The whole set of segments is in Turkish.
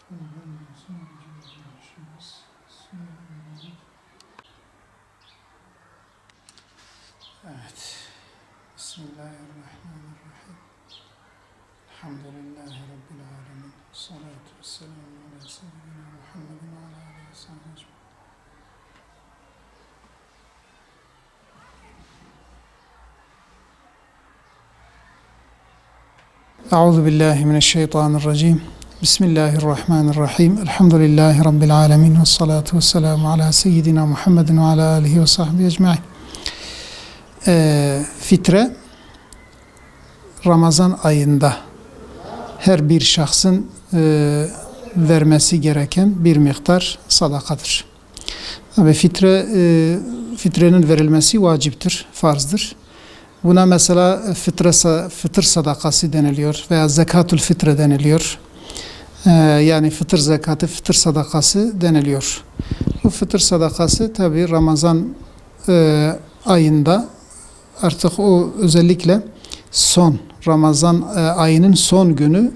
Evet. Bismillahirrahmanirrahim. Elhamdülillahi Rabbil alemin. Salatu vesselamu ala seyyidina Muhammedin ve ala alihi ve sahbihi ecmaîn. Euzu billahi mineşşeytanirracim. Bismillahirrahmanirrahim. Elhamdülillahi Rabbil alemin. Ve salatu vesselamu ala seyyidina Muhammedin ve ala alihi ve sahbihi ecmaîn. Fitre, Ramazan ayında her bir şahsın vermesi gereken bir miktar sadakadır. Tabi fitrenin verilmesi vaciptir, farzdır. Buna mesela fıtır sadakası deniliyor veya zekatül fitre deniliyor. Yani fıtır zekatı, fıtır sadakası deniliyor. Bu fıtır sadakası tabi Ramazan ayında artık o özellikle son Ramazan ayının son günü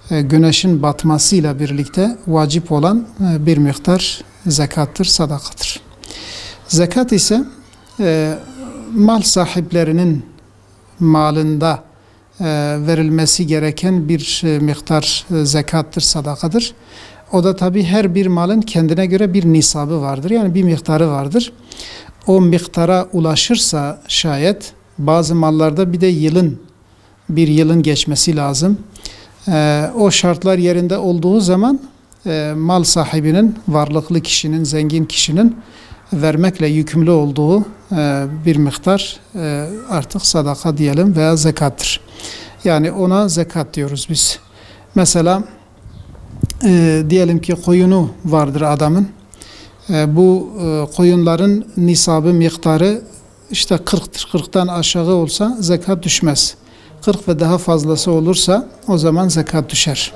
güneşin batmasıyla birlikte vacip olan bir miktar zekattır, sadakadır. Zekat ise mal sahiplerinin malında verilmesi gereken bir miktar zekattır, sadakadır. O da tabi her bir malın kendine göre bir nisabı vardır. Yani bir miktarı vardır. O miktara ulaşırsa şayet bazı mallarda bir de bir yılın geçmesi lazım. O şartlar yerinde olduğu zaman mal sahibinin, varlıklı kişinin, zengin kişinin vermekle yükümlü olduğu bir miktar artık sadaka diyelim veya zekattır. Yani ona zekat diyoruz biz. Mesela diyelim ki koyunu vardır adamın. Bu koyunların nisabı miktarı işte 40'tır. 40'tan aşağı olsa zekat düşmez. 40 ve daha fazlası olursa o zaman zekat düşer.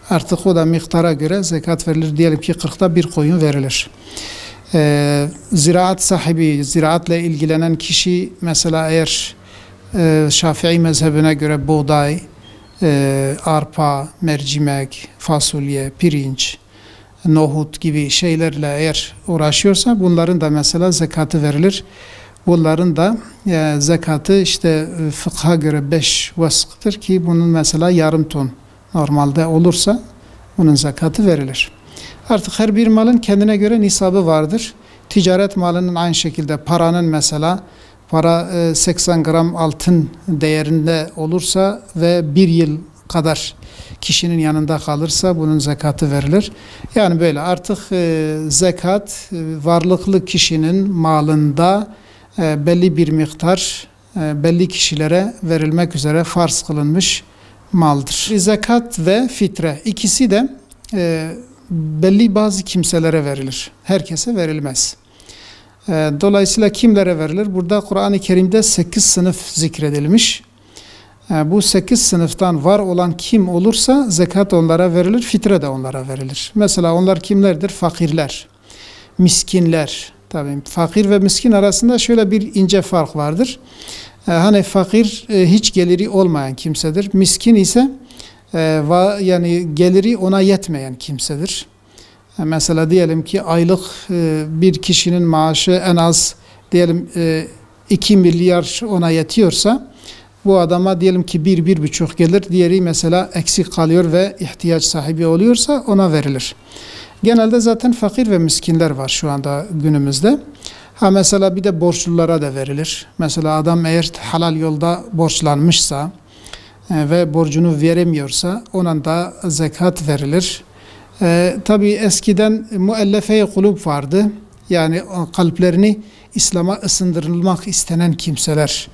Artık o da miktara göre zekat verilir. Diyelim ki 40'ta bir koyun verilir. Ziraat sahibi, ziraatla ilgilenen kişi mesela eğer Şafii mezhebine göre buğday, arpa, mercimek, fasulye, pirinç, nohut gibi şeylerle eğer uğraşıyorsa bunların da mesela zekatı verilir. Bunların da zekatı işte fıkha göre 5 vaskıdır ki bunun mesela yarım ton normalde olursa bunun zekatı verilir. Artık her bir malın kendine göre nisabı vardır. Ticaret malının aynı şekilde paranın mesela para 80 gram altın değerinde olursa ve bir yıl kadar kişinin yanında kalırsa bunun zekatı verilir. Yani böyle artık zekat varlıklı kişinin malında belli bir miktar belli kişilere verilmek üzere farz kılınmış maldır. Zekat ve fitre ikisi de belli bazı kimselere verilir. Herkese verilmez. Dolayısıyla kimlere verilir? Burada Kur'an-ı Kerim'de 8 sınıf zikredilmiş. Bu 8 sınıftan var olan kim olursa zekat onlara verilir, fitre de onlara verilir. Mesela onlar kimlerdir? Fakirler, miskinler. Tabii fakir ve miskin arasında şöyle bir ince fark vardır. Hani fakir hiç geliri olmayan kimsedir. Miskin ise yani geliri ona yetmeyen kimsedir. Mesela diyelim ki aylık bir kişinin maaşı en az diyelim 2 milyar ona yetiyorsa bu adama diyelim ki 1-1,5 gelir. Diğeri mesela eksik kalıyor ve ihtiyaç sahibi oluyorsa ona verilir. Genelde zaten fakir ve miskinler var şu anda günümüzde. Mesela bir de borçlulara da verilir. Mesela adam eğer halal yolda borçlanmışsa ve borcunu veremiyorsa ona da zekat verilir. Tabi eskiden müellefe-i kulub vardı. Yani kalplerini İslam'a ısındırılmak istenen kimseler,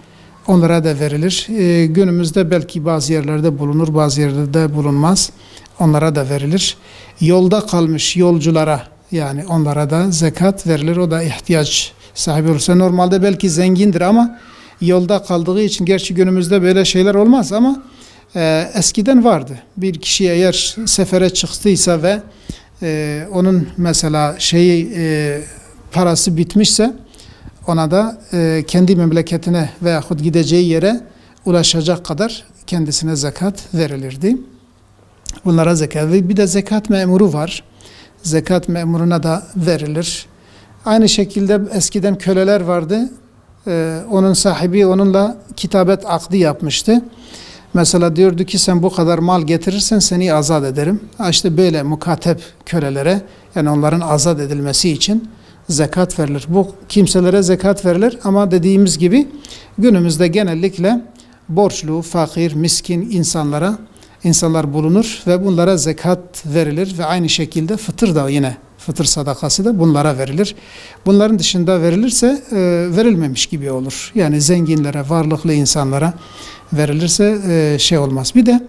onlara da verilir. Günümüzde belki bazı yerlerde bulunur, bazı yerlerde bulunmaz. Onlara da verilir. Yolda kalmış yolculara, yani onlara da zekat verilir. O da ihtiyaç sahibi olursa. Normalde belki zengindir ama yolda kaldığı için, gerçi günümüzde böyle şeyler olmaz ama eskiden vardı. Bir kişi eğer sefere çıktıysa ve onun mesela parası bitmişse ona da kendi memleketine veyahut gideceği yere ulaşacak kadar kendisine zekat verilirdi. Bunlara zekat ve bir de zekat memuru var. Zekat memuruna da verilir. Aynı şekilde eskiden köleler vardı. Onun sahibi onunla kitabet akdi yapmıştı. Mesela diyordu ki sen bu kadar mal getirirsen seni azat ederim. İşte böyle mukatep kölelere, yani onların azat edilmesi için zekat verilir. Bu kimselere zekat verilir ama dediğimiz gibi günümüzde genellikle borçlu, fakir, miskin insanlar bulunur ve bunlara zekat verilir ve aynı şekilde fıtır da yine fıtır sadakası da bunlara verilir. Bunların dışında verilirse verilmemiş gibi olur. Yani zenginlere, varlıklı insanlara verilirse şey olmaz. Bir de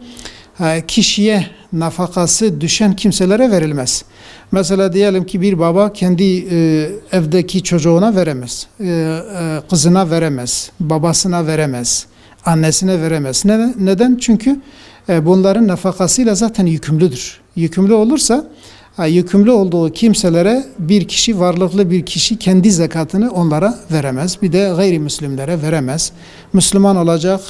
kişiye nafakası düşen kimselere verilmez. Mesela diyelim ki bir baba kendi evdeki çocuğuna veremez. Kızına veremez. Babasına veremez. Annesine veremez. Neden? Çünkü bunların nafakasıyla zaten yükümlüdür. Yükümlü olursa yükümlü olduğu kimselere bir kişi, varlıklı bir kişi kendi zekatını onlara veremez. Bir de gayrimüslimlere veremez. Müslüman olacak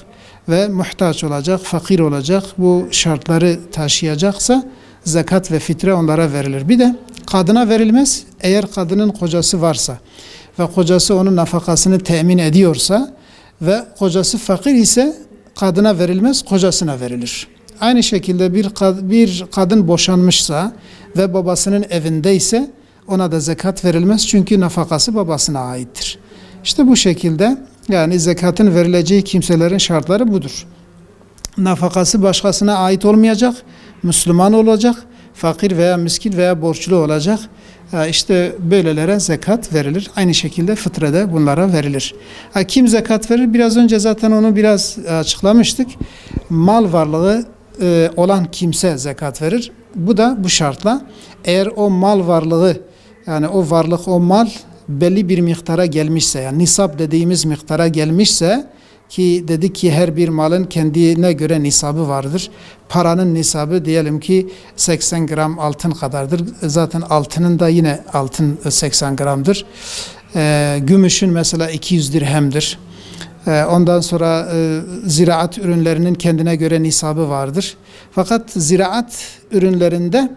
ve muhtaç olacak, fakir olacak, bu şartları taşıyacaksa zekat ve fitre onlara verilir. Bir de kadına verilmez. Eğer kadının kocası varsa ve kocası onun nafakasını temin ediyorsa ve kocası fakir ise kadına verilmez, kocasına verilir. Aynı şekilde bir kadın boşanmışsa ve babasının evindeyse ona da zekat verilmez çünkü nafakası babasına aittir. İşte bu şekilde yani zekatın verileceği kimselerin şartları budur. Nafakası başkasına ait olmayacak, Müslüman olacak, fakir veya miskin veya borçlu olacak. İşte böylelere zekat verilir. Aynı şekilde fıtrede bunlara verilir. Kim zekat verir? Biraz önce zaten onu biraz açıklamıştık. Mal varlığı olan kimse zekat verir. Bu da bu şartla. Eğer o mal varlığı, yani o varlık, o mal belli bir miktara gelmişse, yani nisap dediğimiz miktara gelmişse, ki dedik ki her bir malın kendine göre nisabı vardır. Paranın nisabı diyelim ki 80 gram altın kadardır. Zaten altının da yine altın 80 gramdır. Gümüşün mesela 200 dirhemdir. Ondan sonra ziraat ürünlerinin kendine göre nisabı vardır. Fakat ziraat ürünlerinde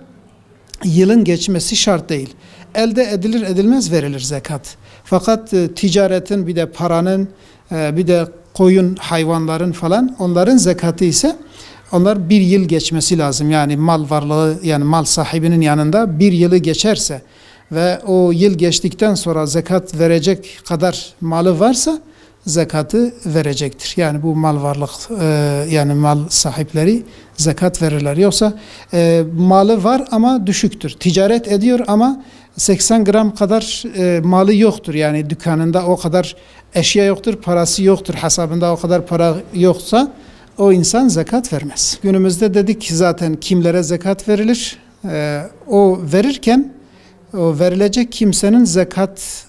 yılın geçmesi şart değil. Elde edilir edilmez verilir zekat. Fakat ticaretin, bir de paranın, bir de koyun, hayvanların falan, onların zekatı ise onlar bir yıl geçmesi lazım. Yani mal varlığı, yani mal sahibinin yanında bir yılı geçerse ve o yıl geçtikten sonra zekat verecek kadar malı varsa zekatı verecektir. Yani bu mal varlık, yani mal sahipleri zekat verirler. Yoksa malı var ama düşüktür. Ticaret ediyor ama 80 gram kadar malı yoktur. Yani dükkanında o kadar eşya yoktur, parası yoktur. Hesabında o kadar para yoksa o insan zekat vermez. Günümüzde dedik zaten kimlere zekat verilir? O verirken o verilecek kimsenin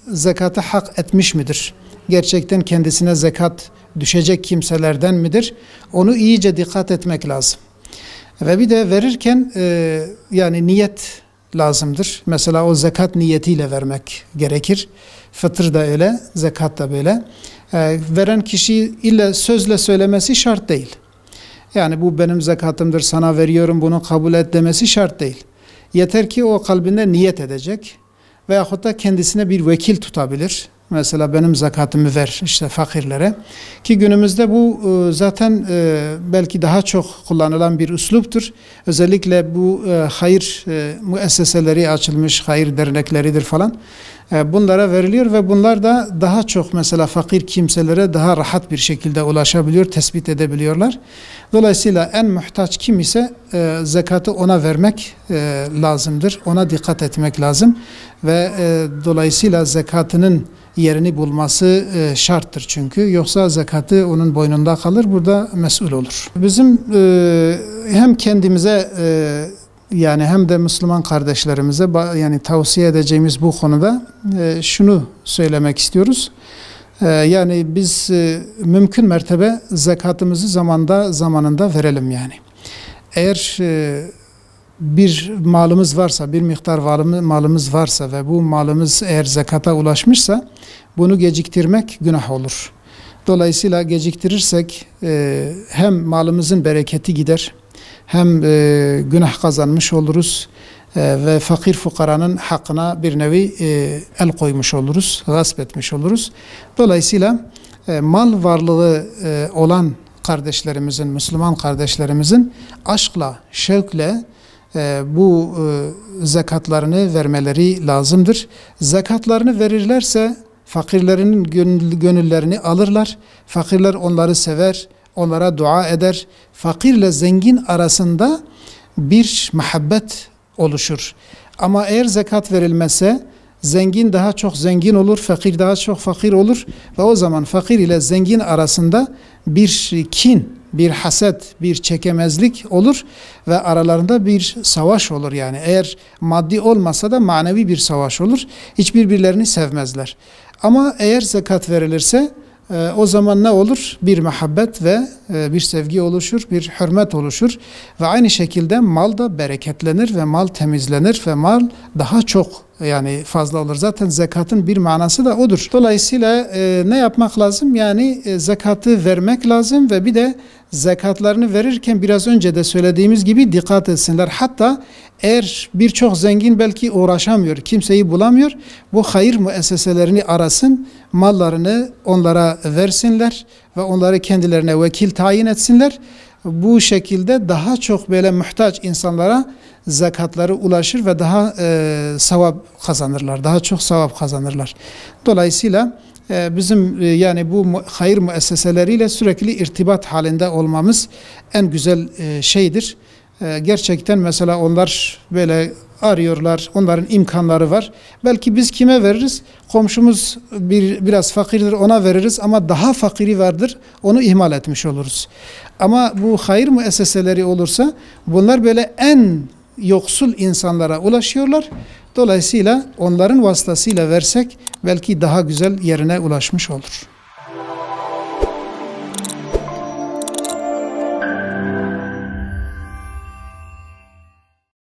zekata hak etmiş midir? Gerçekten kendisine zekat düşecek kimselerden midir? Onu iyice dikkat etmek lazım. Ve bir de verirken yani niyet lazımdır. Mesela o zekat niyetiyle vermek gerekir. Fıtır da öyle, zekat da böyle. Veren kişi illa sözle söylemesi şart değil. Yani bu benim zekatımdır, sana veriyorum, bunu kabul et demesi şart değil. Yeter ki o kalbinde niyet edecek veyahut da kendisine bir vekil tutabilir. Mesela benim zekatımı ver işte fakirlere. Ki günümüzde bu zaten belki daha çok kullanılan bir üsluptur. Özellikle bu hayır müesseseleri açılmış, hayır dernekleridir falan. Bunlara veriliyor ve bunlar da daha çok mesela fakir kimselere daha rahat bir şekilde ulaşabiliyor, tespit edebiliyorlar. Dolayısıyla en muhtaç kim ise zekatı ona vermek lazımdır. Ona dikkat etmek lazım ve dolayısıyla zekatının yerini bulması şarttır çünkü. Yoksa zekatı onun boynunda kalır, burada mesul olur. Bizim hem kendimize yani hem de Müslüman kardeşlerimize yani tavsiye edeceğimiz bu konuda şunu söylemek istiyoruz. Yani biz mümkün mertebe zekatımızı zamanında verelim yani. Eğer bir malımız varsa, bir miktar malımız varsa ve bu malımız eğer zekata ulaşmışsa bunu geciktirmek günah olur. Dolayısıyla geciktirirsek hem malımızın bereketi gider, hem günah kazanmış oluruz ve fakir fukaranın hakkına bir nevi el koymuş oluruz, gasp etmiş oluruz. Dolayısıyla mal varlığı olan kardeşlerimizin, Müslüman kardeşlerimizin aşkla, şevkle bu zekatlarını vermeleri lazımdır. Zekatlarını verirlerse fakirlerin gönüllerini alırlar. Fakirler onları sever, onlara dua eder. Fakirle zengin arasında bir muhabbet oluşur. Ama eğer zekat verilmezse zengin daha çok zengin olur, fakir daha çok fakir olur ve o zaman fakir ile zengin arasında bir kin, bir haset, bir çekemezlik olur ve aralarında bir savaş olur yani. Eğer maddi olmasa da manevi bir savaş olur. Hiç birbirlerini sevmezler. Ama eğer zekat verilirse o zaman ne olur? Bir muhabbet ve bir sevgi oluşur, bir hürmet oluşur ve aynı şekilde mal da bereketlenir ve mal temizlenir ve mal daha çok yani fazla olur. Zaten zekatın bir manası da odur. Dolayısıyla ne yapmak lazım? Yani zekatı vermek lazım ve bir de zekatlarını verirken biraz önce de söylediğimiz gibi dikkat etsinler. Hatta eğer birçok zengin belki uğraşamıyor, kimseyi bulamıyor, bu hayır müesseselerini arasın, mallarını onlara versinler ve onları kendilerine vekil tayin etsinler. Bu şekilde daha çok böyle muhtaç insanlara zekatları ulaşır ve daha sevap kazanırlar, daha çok sevap kazanırlar. Dolayısıyla bizim yani bu hayır müesseseleriyle sürekli irtibat halinde olmamız en güzel şeydir. Gerçekten mesela onlar böyle arıyorlar, onların imkanları var. Belki biz kime veririz? Komşumuz biraz fakirdir, ona veririz ama daha fakiri vardır, onu ihmal etmiş oluruz. Ama bu hayır müesseseleri olursa bunlar böyle en yoksul insanlara ulaşıyorlar. Dolayısıyla onların vasıtasıyla versek belki daha güzel yerine ulaşmış olur.